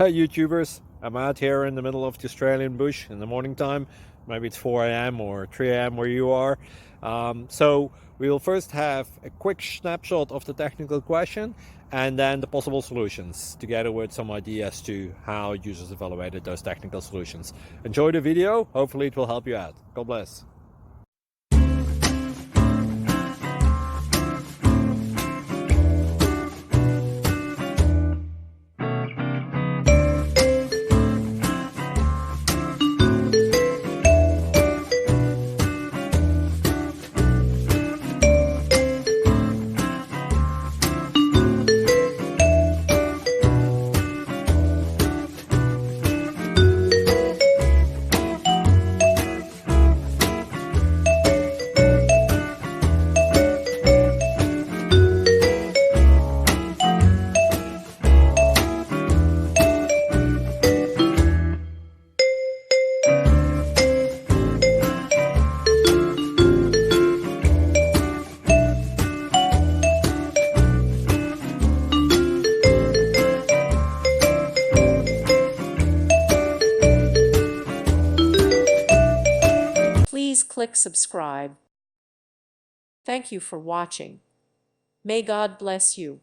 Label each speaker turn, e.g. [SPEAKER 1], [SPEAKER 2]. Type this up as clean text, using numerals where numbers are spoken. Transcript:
[SPEAKER 1] Hey YouTubers, I'm out here in the middle of the Australian bush in the morning time. Maybe it's 4 a.m. or 3 a.m. where you are. So we'll first have a quick snapshot of the technical question and then the possible solutions, together with some ideas to how users evaluated those technical solutions. Enjoy the video, hopefully it will help you out. God bless.
[SPEAKER 2] Please click subscribe. Thank you for watching. May God bless you.